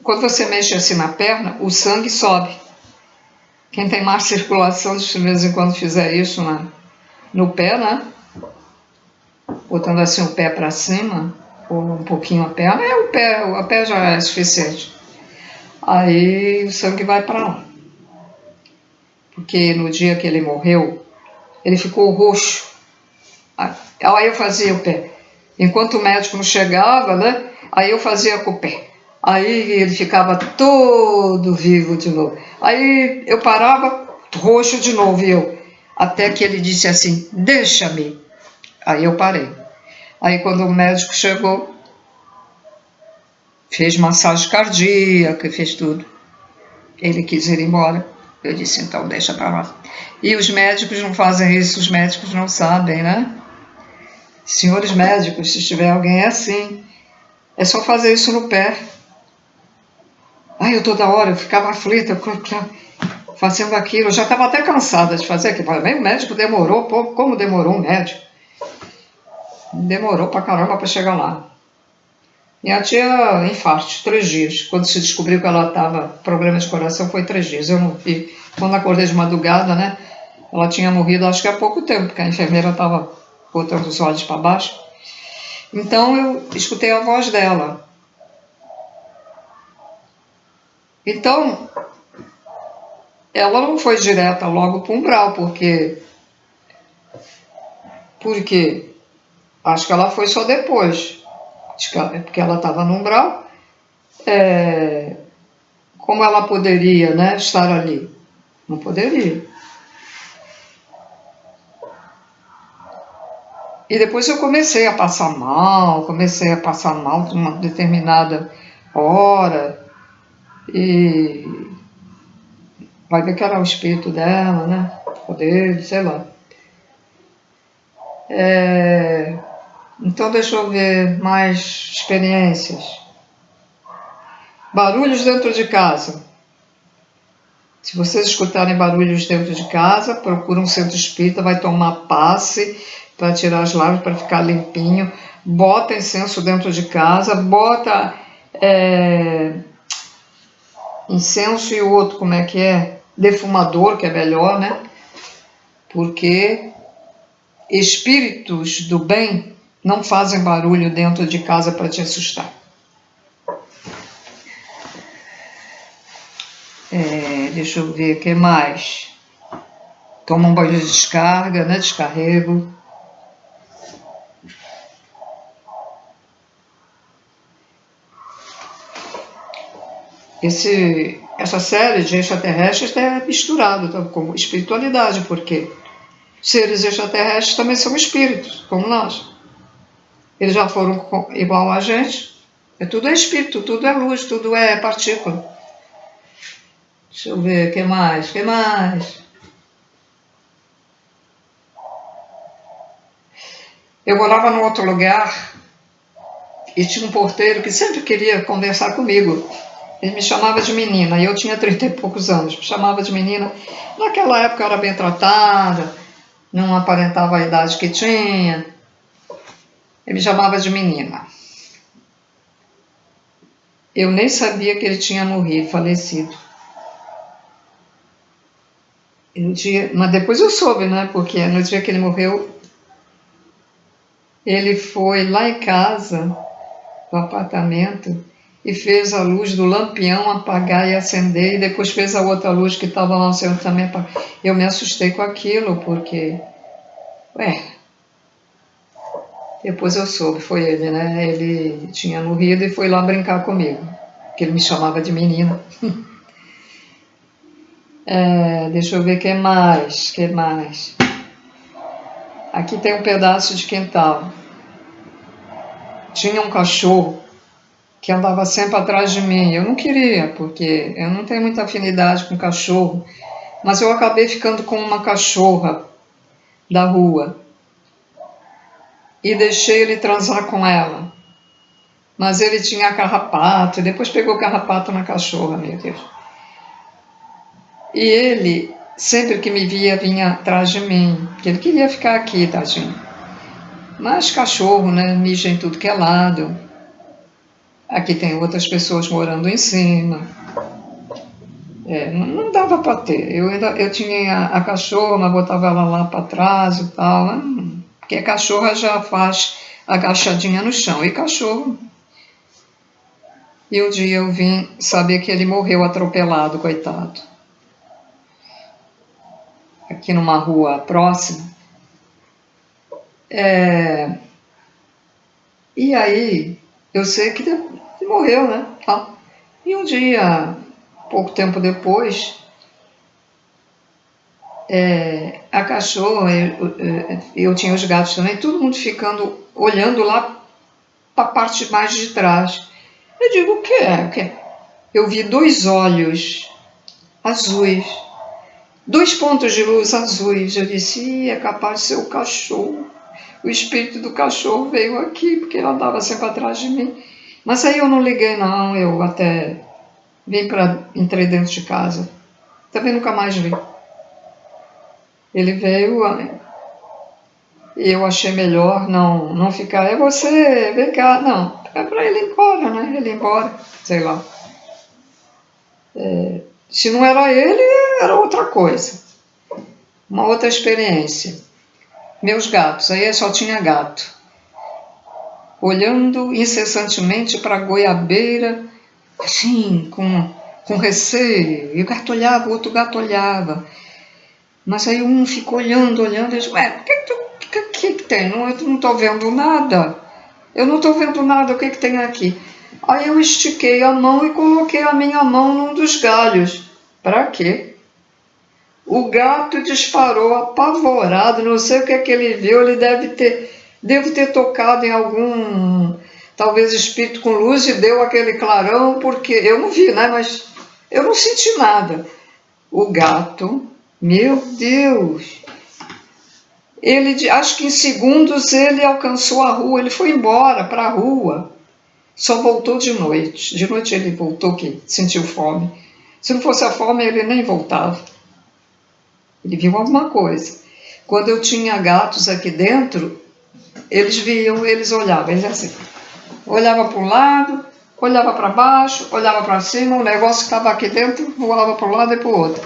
quando você mexe assim na perna, o sangue sobe. Quem tem mais circulação, de vez em quando fizer isso no pé, né? Botando assim o pé para cima, ou um pouquinho a perna, o pé já é suficiente. Aí o sangue vai para lá. Porque no dia que ele morreu, ele ficou roxo. Aí eu fazia o pé. Enquanto o médico não chegava, né? Aí eu fazia com o pé. Aí ele ficava todo vivo de novo. Aí eu parava, roxo de novo, até que ele disse assim, deixa-me. Aí eu parei. Aí quando o médico chegou, fez massagem cardíaca, fez tudo. Ele quis ir embora. Eu disse, então deixa para lá. E os médicos não fazem isso, os médicos não sabem, né? Senhores médicos, se tiver alguém assim, é só fazer isso no pé. Eu toda hora, eu ficava aflita, fazendo aquilo. Eu já estava até cansada de fazer aquilo. O médico demorou, como demorou um médico? Demorou pra caramba para chegar lá. Minha tia, infarto, 3 dias. Quando se descobriu que ela estava com problema de coração, foi 3 dias. Eu não vi. Quando acordei de madrugada, né? Ela tinha morrido, acho que há pouco tempo, porque a enfermeira estava botando os olhos para baixo. Então eu escutei a voz dela. Então, ela não foi direta logo para o umbral, porque acho que ela foi só depois, porque ela estava no umbral. Como ela poderia, né, estar ali? Não poderia. E depois eu comecei a passar mal numa determinada hora, e vai ver que era o espírito dela, né, o dele, sei lá. Então deixa eu ver mais experiências. Barulhos dentro de casa. Se vocês escutarem barulhos dentro de casa, procura um centro espírita, vai tomar passe para tirar as larvas, para ficar limpinho. Bota incenso dentro de casa, bota incenso e outro, como é que é? Defumador, que é melhor, né? Porque espíritos do bem não fazem barulho dentro de casa para te assustar. Deixa eu ver o que mais. Toma um banho de descarga, né? Descarrego. Essa série de extraterrestres é misturado tá, com espiritualidade, porque seres extraterrestres também são espíritos, como nós. Eles já foram igual a gente. Tudo é espírito, tudo é luz, tudo é partícula. Deixa eu ver, o que mais? O que mais? Eu morava num outro lugar e tinha um porteiro que sempre queria conversar comigo. Ele me chamava de menina, e eu tinha 30 e poucos anos, me chamava de menina. Naquela época eu era bem tratada, não aparentava a idade que tinha. Ele me chamava de menina. Eu nem sabia que ele tinha morrido, falecido. Mas depois eu soube, né? Porque no dia que ele morreu, ele foi lá em casa, no apartamento, e fez a luz do lampião apagar e acender, e depois fez a outra luz que estava lá no centro também apagar. Eu me assustei com aquilo, porque... Depois eu soube, foi ele, né? Ele tinha morrido e foi lá brincar comigo, que ele me chamava de menina. Deixa eu ver o que mais. Aqui tem um pedaço de quintal. Tinha um cachorro que andava sempre atrás de mim. Eu não queria, porque eu não tenho muita afinidade com cachorro, mas eu acabei ficando com uma cachorra da rua e deixei ele transar com ela. Mas ele tinha carrapato, e depois pegou carrapato na cachorra, meu Deus. E ele, sempre que me via, vinha atrás de mim, porque ele queria ficar aqui, tadinho. Mas cachorro, né, mija em tudo que é lado. Aqui tem outras pessoas morando em cima. Não dava para ter. Eu tinha a cachorra, mas botava ela lá para trás e tal. Porque a cachorra já faz agachadinha no chão. E cachorro... E um dia eu vim saber que ele morreu atropelado, coitado. Aqui numa rua próxima. E aí, eu sei que ele morreu, né? E um dia, pouco tempo depois, a cachorra, eu tinha os gatos também, todo mundo ficando, olhando lá para a parte mais de trás. Eu digo, o que é? Eu vi 2 olhos azuis, 2 pontos de luz azuis. Eu disse, é capaz de ser o cachorro. O espírito do cachorro veio aqui, porque ele andava sempre atrás de mim. Mas aí eu não liguei, não. Eu até entrei dentro de casa. Também nunca mais vi. Ele veio e eu achei melhor não ficar. Você, vem cá. Não, é para ele ir embora, né? Ele ir embora, sei lá. Se não era ele, era outra coisa. Uma outra experiência. Meus gatos, aí eu só tinha gato. Olhando incessantemente para a goiabeira, assim, com com receio. E o gato olhava, o outro gato olhava. Mas aí um ficou olhando, e disse, ué, o que tem? Eu não estou vendo nada. Eu não estou vendo nada, o que tem aqui? Aí eu estiquei a mão e coloquei a minha mão num dos galhos. Para quê? O gato disparou apavorado, não sei o que ele viu, ele deve ter tocado em algum, talvez espírito com luz e deu aquele clarão, porque eu não vi, né? Mas eu não senti nada. O gato, meu Deus, acho que em segundos ele alcançou a rua, ele foi embora para a rua, só voltou de noite. De noite ele voltou que sentiu fome. Se não fosse a fome, ele nem voltava. Ele viu alguma coisa. Quando eu tinha gatos aqui dentro, eles viam, eles olhavam, eles assim, olhava para o lado, olhava para baixo, olhava para cima, o negócio que estava aqui dentro voava para um lado e para o outro.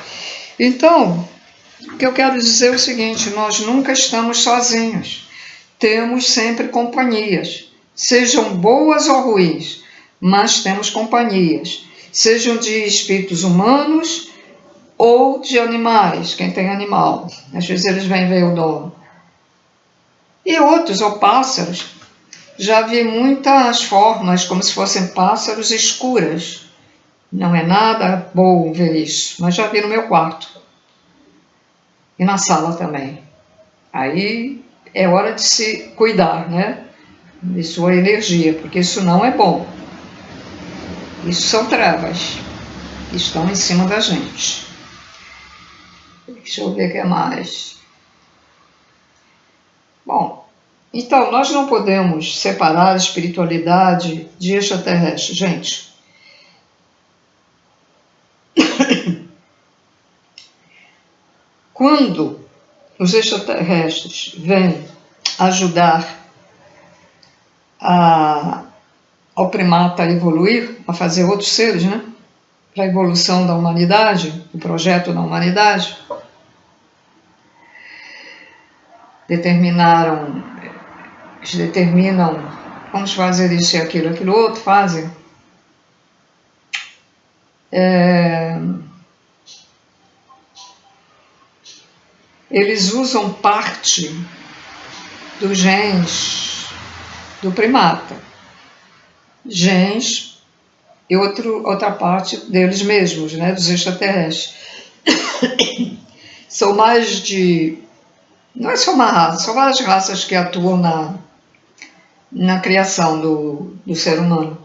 Então, o que eu quero dizer é o seguinte, nós nunca estamos sozinhos, temos sempre companhias, sejam boas ou ruins, mas temos companhias, sejam de espíritos humanos ou de animais, quem tem animal, às vezes eles vêm ver o dono. E outros, ou pássaros, já vi muitas formas, como se fossem pássaros escuras. Não é nada bom ver isso, mas já vi no meu quarto. E na sala também. Aí é hora de se cuidar, né? De sua energia, porque isso não é bom. Isso são trevas que estão em cima da gente. Deixa eu ver o que mais. Bom, então nós não podemos separar a espiritualidade de extraterrestre, gente. Quando os extraterrestres vêm ajudar ao primata a evoluir, a fazer outros seres, né? Para a evolução da humanidade, o projeto da humanidade, determinam, vamos fazer isso e aquilo outro, fazem. Eles usam parte dos genes do primata, genes e outra parte deles mesmos, né, dos extraterrestres. São mais de... não é só uma raça, são várias raças que atuam na criação do ser humano.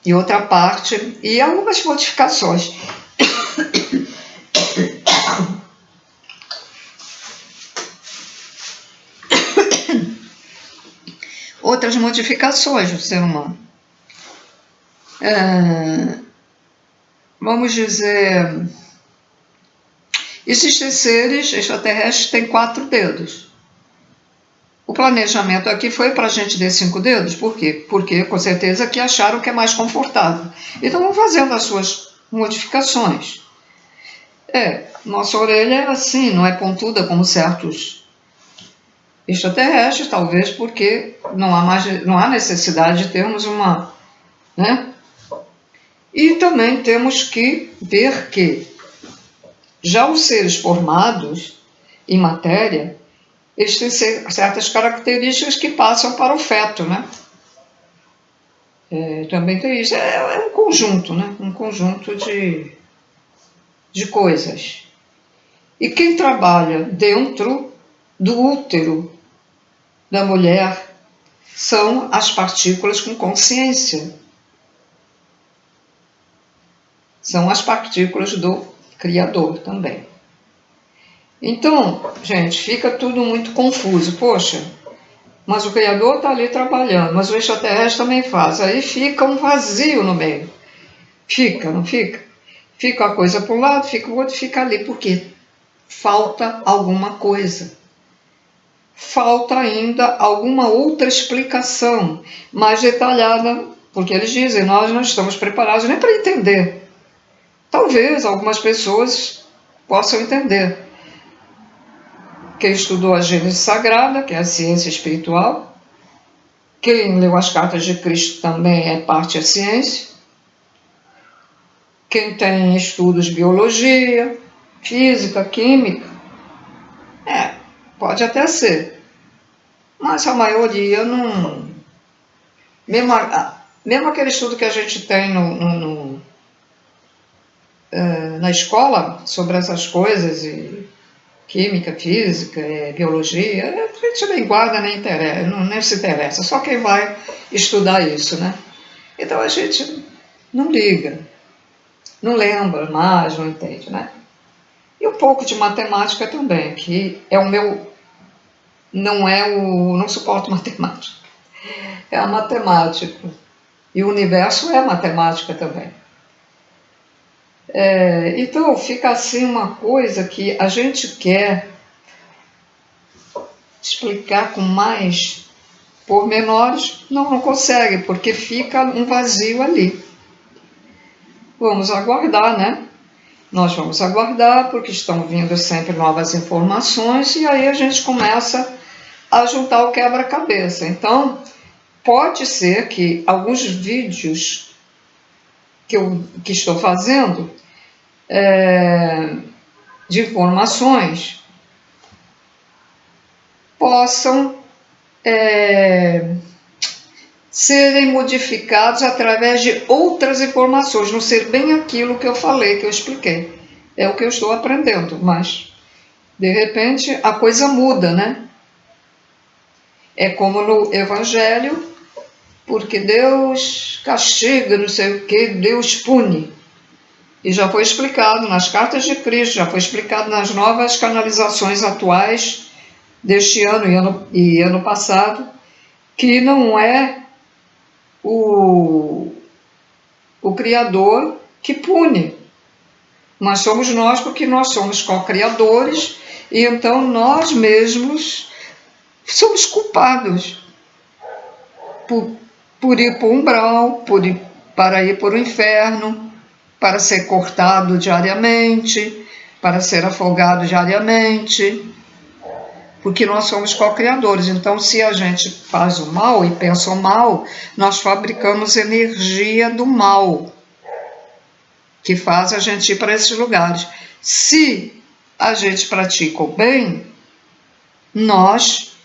E outra parte, e algumas modificações. Outras modificações do ser humano. Vamos dizer, existem seres extraterrestres que têm 4 dedos. O planejamento aqui foi para a gente ter 5 dedos, por quê? Porque com certeza que acharam que é mais confortável. Então vão fazendo as suas modificações. Nossa orelha é assim, não é pontuda como certos extraterrestres, talvez porque não há necessidade de termos uma, né? E também temos que ver que já os seres formados em matéria, eles têm certas características que passam para o feto, né? Também tem isso. É um conjunto, né? Um conjunto de coisas. E quem trabalha dentro do útero da mulher são as partículas com consciência. São as partículas do Criador também. Então, gente, fica tudo muito confuso. Poxa, mas o Criador está ali trabalhando, mas o extraterrestre também faz. Aí fica um vazio no meio. Fica, não fica? Fica a coisa para um lado, fica o outro, fica ali. Por quê? Falta alguma coisa. Falta ainda alguma outra explicação mais detalhada, porque eles dizem, nós não estamos preparados nem para entender. Talvez algumas pessoas possam entender. Quem estudou a Gênese Sagrada, que é a ciência espiritual, quem leu as cartas de Cristo também é parte da ciência, quem tem estudos de biologia, física, química, pode até ser, mas a maioria não. Mesmo aquele estudo que a gente tem na escola sobre essas coisas, e química, física, biologia, a gente nem guarda, nem se interessa, só quem vai estudar isso, né? Então a gente não liga, não lembra mais, não entende, né? E um pouco de matemática também, que é o meu, não suporto matemática, é a matemática. E o universo é matemática também. Então fica assim uma coisa que a gente quer explicar com mais pormenores, não consegue, porque fica um vazio ali. Vamos aguardar, né? Nós vamos aguardar, porque estão vindo sempre novas informações, e aí a gente começa a juntar o quebra-cabeça. Então, pode ser que alguns vídeos que estou fazendo de informações possam serem modificados através de outras informações, não ser bem aquilo que eu falei, que eu expliquei. É o que eu estou aprendendo, mas de repente a coisa muda, né? É como no Evangelho, porque Deus castiga, não sei o que, Deus pune. E já foi explicado nas cartas de Cristo, já foi explicado nas novas canalizações atuais deste ano e ano passado, que não é o Criador que pune, mas somos nós, porque nós somos co-criadores, e então nós mesmos somos culpados por ir para o umbral, para ir para o inferno, para ser cortado diariamente, para ser afogado diariamente, porque nós somos co-criadores. Então, se a gente faz o mal e pensa o mal, nós fabricamos energia do mal, que faz a gente ir para esses lugares. Se a gente pratica o bem, nós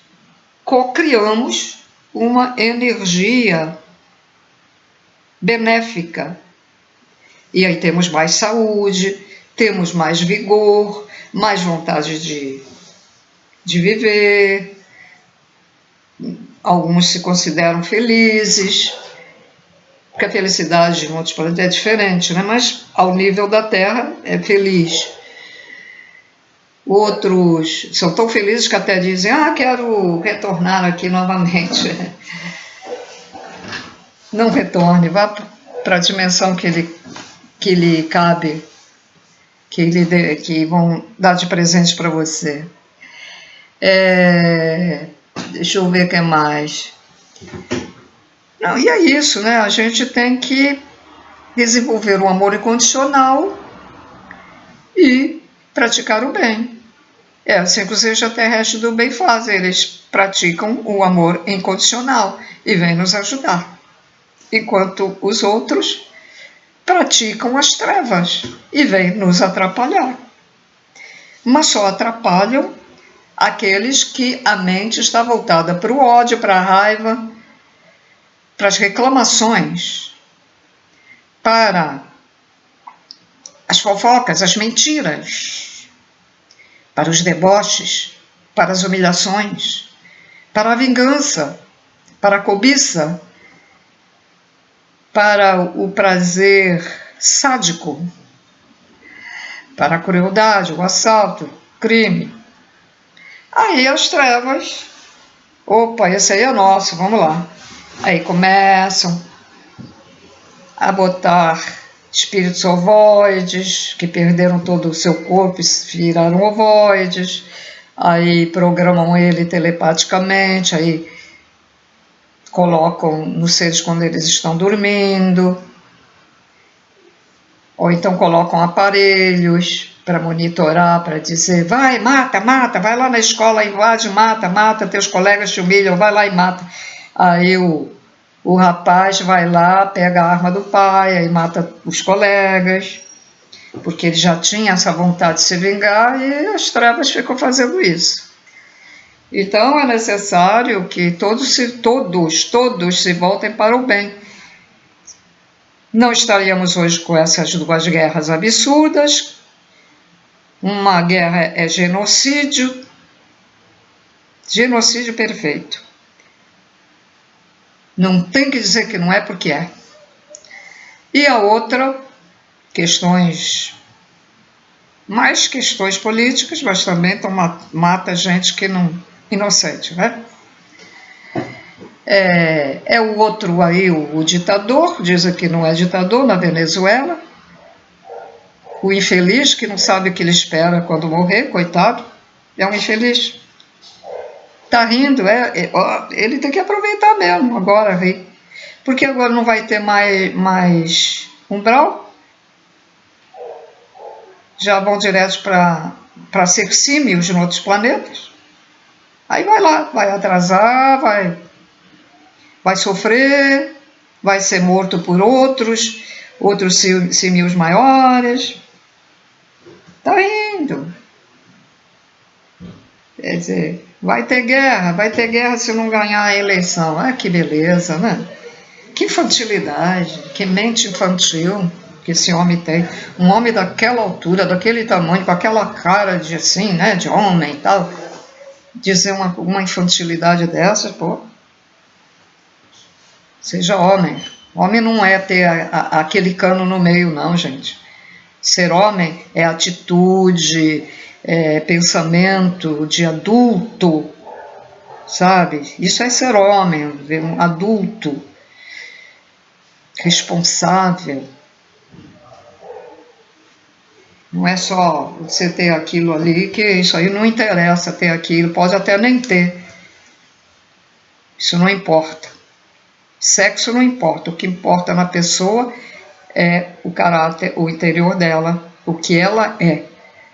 co-criamos uma energia benéfica. E aí temos mais saúde, temos mais vigor, mais vontade de viver. Alguns se consideram felizes, porque a felicidade em outros planetas é diferente, né? Mas ao nível da Terra é feliz. Outros são tão felizes que até dizem: quero retornar aqui novamente. Não retorne, vá para a dimensão que lhe cabe, que vão dar de presente para você. Deixa eu ver o que mais. Não, e é isso, né? A gente tem que desenvolver o amor incondicional e praticar o bem. É assim que os extraterrestres do bem fazem, eles praticam o amor incondicional e vêm nos ajudar, enquanto os outros praticam as trevas e vêm nos atrapalhar. Mas só atrapalham aqueles que a mente está voltada para o ódio, para a raiva, para as reclamações, para as fofocas, as mentiras, para os deboches, para as humilhações, para a vingança, para a cobiça, para o prazer sádico, para a crueldade, o assalto, crime. Aí as trevas, opa, esse aí é nosso, vamos lá. Aí começam a botar espíritos ovoides, que perderam todo o seu corpo e viraram ovoides, aí programam ele telepaticamente, aí colocam nos seres quando eles estão dormindo, ou então colocam aparelhos para monitorar, para dizer: vai, mata, vai lá na escola, invade, mata, teus colegas te humilham, vai lá e mata. Aí O rapaz vai lá, pega a arma do pai, aí mata os colegas, porque ele já tinha essa vontade de se vingar e as trevas ficam fazendo isso. Então é necessário que todos se voltem para o bem. Não estaríamos hoje com essas duas guerras absurdas. Uma guerra é genocídio perfeito. Não tem que dizer que não é, porque é. E a outra, mais questões políticas, mas também mata gente que não, inocente, né? É o outro aí, o ditador, dizem que não é ditador na Venezuela, o infeliz que não sabe o que ele espera quando morrer, coitado, é um infeliz. Tá rindo, ele tem que aproveitar mesmo agora, porque agora não vai ter mais umbral, já vão direto para ser símios em outros planetas, aí vai lá, vai atrasar, vai sofrer, vai ser morto por outros símios maiores, tá indo. Quer dizer, vai ter guerra se não ganhar a eleição. Ah, que beleza, né? Que infantilidade, que mente infantil que esse homem tem. Um homem daquela altura, daquele tamanho, com aquela cara de assim, né, de homem e tal, dizer uma infantilidade dessa, pô. Seja homem. Homem não é ter aquele cano no meio, não, gente. Ser homem é atitude, pensamento de adulto, sabe? Isso é ser homem, um adulto, responsável. Não é só você ter aquilo ali, que isso aí não interessa ter aquilo, pode até nem ter. Isso não importa. Sexo não importa, o que importa na pessoa é o caráter, o interior dela, o que ela é.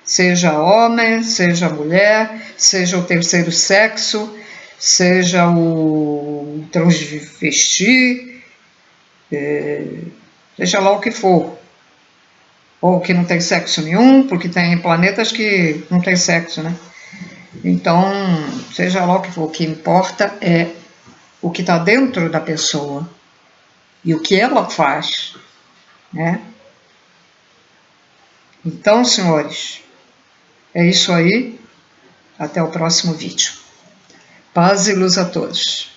Seja homem, seja mulher, seja o terceiro sexo, seja o transvesti, seja lá o que for. Ou que não tem sexo nenhum, porque tem planetas que não tem sexo, né? Então, seja lá o que importa é o que está dentro da pessoa e o que ela faz, né? Então, senhores, é isso aí. Até o próximo vídeo. Paz e luz a todos.